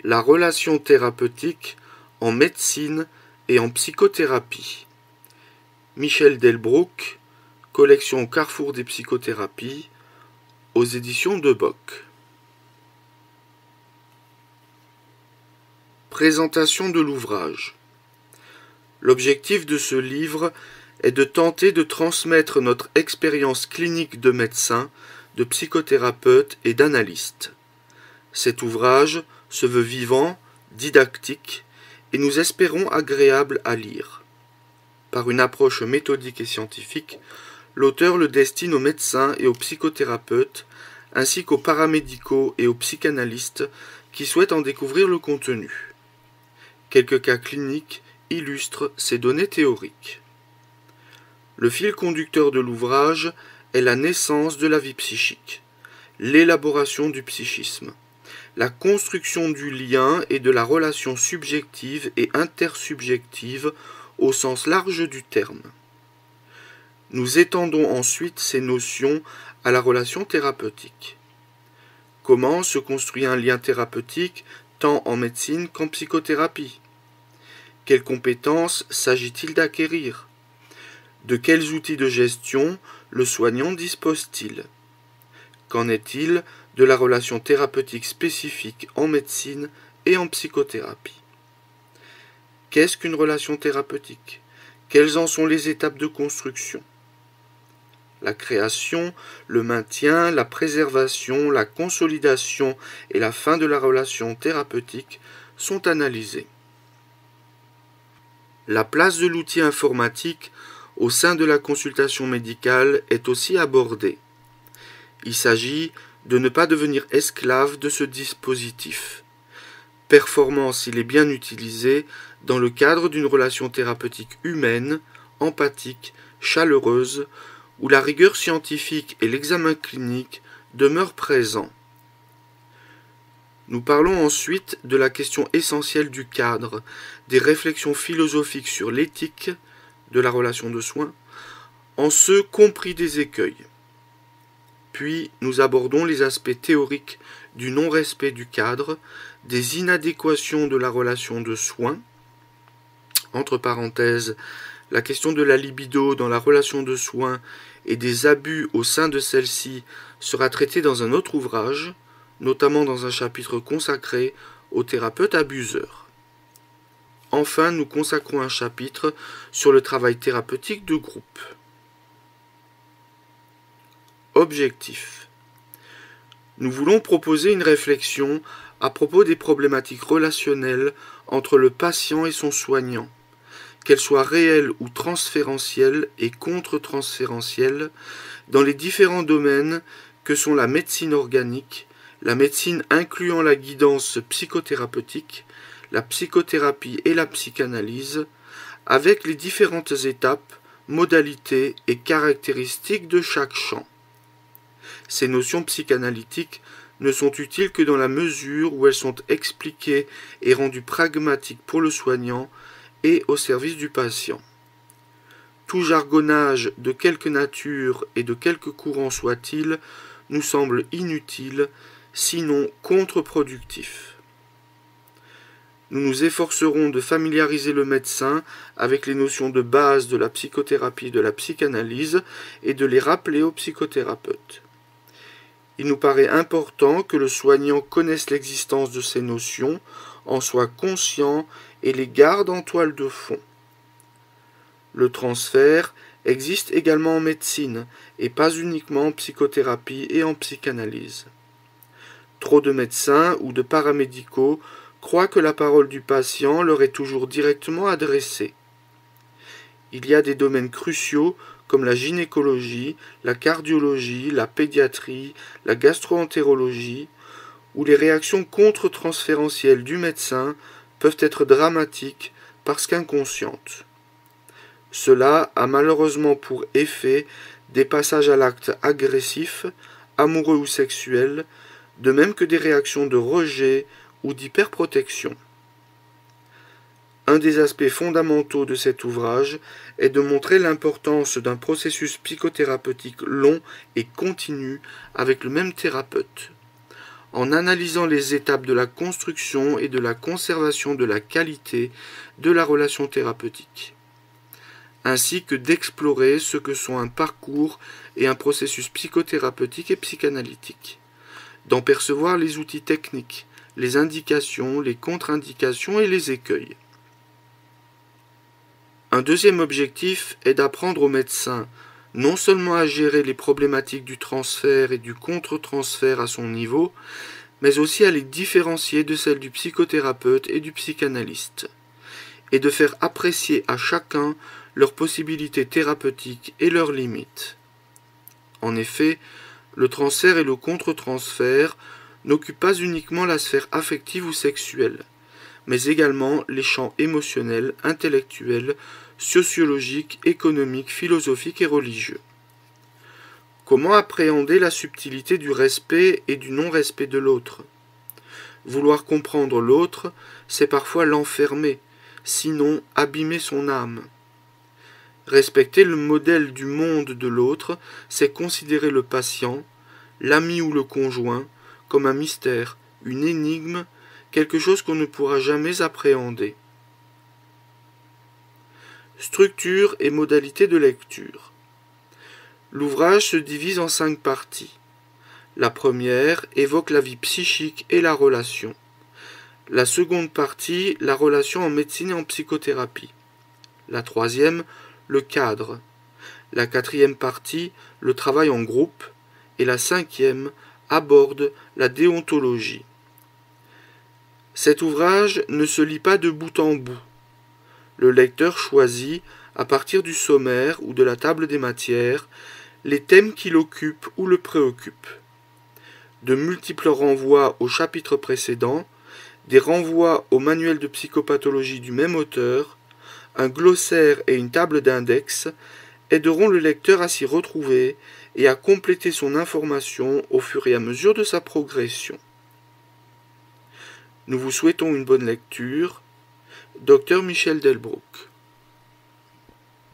La relation thérapeutique en médecine et en psychothérapie. Michel Delbrück, collection Carrefour des psychothérapies, aux éditions de Bock. Présentation de l'ouvrage. L'objectif de ce livre est de tenter de transmettre notre expérience clinique de médecin, de psychothérapeute et d'analyste. Cet ouvrage se veut vivant, didactique, et nous espérons agréable à lire. Par une approche méthodique et scientifique, l'auteur le destine aux médecins et aux psychothérapeutes, ainsi qu'aux paramédicaux et aux psychanalystes qui souhaitent en découvrir le contenu. Quelques cas cliniques illustrent ces données théoriques. Le fil conducteur de l'ouvrage est la naissance de la vie psychique, l'élaboration du psychisme, la construction du lien et de la relation subjective et intersubjective au sens large du terme. Nous étendons ensuite ces notions à la relation thérapeutique. Comment se construit un lien thérapeutique tant en médecine qu'en psychothérapie? Quelles compétences s'agit-il d'acquérir? De quels outils de gestion le soignant dispose-t-il? Qu'en est-il de la relation thérapeutique spécifique en médecine et en psychothérapie? Qu'est-ce qu'une relation thérapeutique? Quelles en sont les étapes de construction? La création, le maintien, la préservation, la consolidation et la fin de la relation thérapeutique sont analysées. La place de l'outil informatique au sein de la consultation médicale est aussi abordée. Il s'agit de ne pas devenir esclave de ce dispositif, performant s'il est bien utilisé dans le cadre d'une relation thérapeutique humaine, empathique, chaleureuse, où la rigueur scientifique et l'examen clinique demeurent présents. Nous parlons ensuite de la question essentielle du cadre, des réflexions philosophiques sur l'éthique de la relation de soins, en ce compris des écueils. Puis nous abordons les aspects théoriques du non-respect du cadre, des inadéquations de la relation de soins, entre parenthèses, la question de la libido dans la relation de soins et des abus au sein de celle-ci sera traitée dans un autre ouvrage, notamment dans un chapitre consacré aux thérapeutes abuseurs. Enfin, nous consacrons un chapitre sur le travail thérapeutique de groupe. Objectif. Nous voulons proposer une réflexion à propos des problématiques relationnelles entre le patient et son soignant, qu'elles soient réelles ou transférentielles et contre-transférentielles, dans les différents domaines que sont la médecine organique, la médecine incluant la guidance psychothérapeutique, la psychothérapie et la psychanalyse, avec les différentes étapes, modalités et caractéristiques de chaque champ. Ces notions psychanalytiques ne sont utiles que dans la mesure où elles sont expliquées et rendues pragmatiques pour le soignant et au service du patient. Tout jargonnage de quelque nature et de quelque courant soit-il nous semble inutile, sinon contre-productif. Nous nous efforcerons de familiariser le médecin avec les notions de base de la psychothérapie et de la psychanalyse et de les rappeler aux psychothérapeutes. Il nous paraît important que le soignant connaisse l'existence de ces notions, en soit conscient et les garde en toile de fond. Le transfert existe également en médecine et pas uniquement en psychothérapie et en psychanalyse. Trop de médecins ou de paramédicaux croient que la parole du patient leur est toujours directement adressée. Il y a des domaines cruciaux comme la gynécologie, la cardiologie, la pédiatrie, la gastro-entérologie, où les réactions contre-transférentielles du médecin peuvent être dramatiques parce qu'inconscientes. Cela a malheureusement pour effet des passages à l'acte agressif, amoureux ou sexuel, de même que des réactions de rejet ou d'hyperprotection. Un des aspects fondamentaux de cet ouvrage est de montrer l'importance d'un processus psychothérapeutique long et continu avec le même thérapeute. en analysant les étapes de la construction et de la conservation de la qualité de la relation thérapeutique, ainsi que d'explorer ce que sont un parcours et un processus psychothérapeutique et psychanalytique, d'en percevoir les outils techniques, les indications, les contre-indications et les écueils. Un deuxième objectif est d'apprendre au médecin non seulement à gérer les problématiques du transfert et du contre-transfert à son niveau, mais aussi à les différencier de celles du psychothérapeute et du psychanalyste, et de faire apprécier à chacun leurs possibilités thérapeutiques et leurs limites. En effet, le transfert et le contre-transfert n'occupent pas uniquement la sphère affective ou sexuelle, mais également les champs émotionnels, intellectuels, sociologiques, économiques, philosophiques et religieux. Comment appréhender la subtilité du respect et du non-respect de l'autre? Vouloir comprendre l'autre, c'est parfois l'enfermer, sinon abîmer son âme. Respecter le modèle du monde de l'autre, c'est considérer le patient, l'ami ou le conjoint, comme un mystère, une énigme, quelque chose qu'on ne pourra jamais appréhender. Structure et modalités de lecture. L'ouvrage se divise en 5 parties. La première évoque la vie psychique et la relation. La seconde partie, la relation en médecine et en psychothérapie. La troisième, le cadre. La quatrième partie, le travail en groupe. Et la cinquième, aborde la déontologie. Cet ouvrage ne se lit pas de bout en bout. Le lecteur choisit, à partir du sommaire ou de la table des matières, les thèmes qui l'occupent ou le préoccupent. De multiples renvois au chapitre précédent, des renvois au manuel de psychopathologie du même auteur, un glossaire et une table d'index aideront le lecteur à s'y retrouver et à compléter son information au fur et à mesure de sa progression. Nous vous souhaitons une bonne lecture. Dr Michel Delbrück.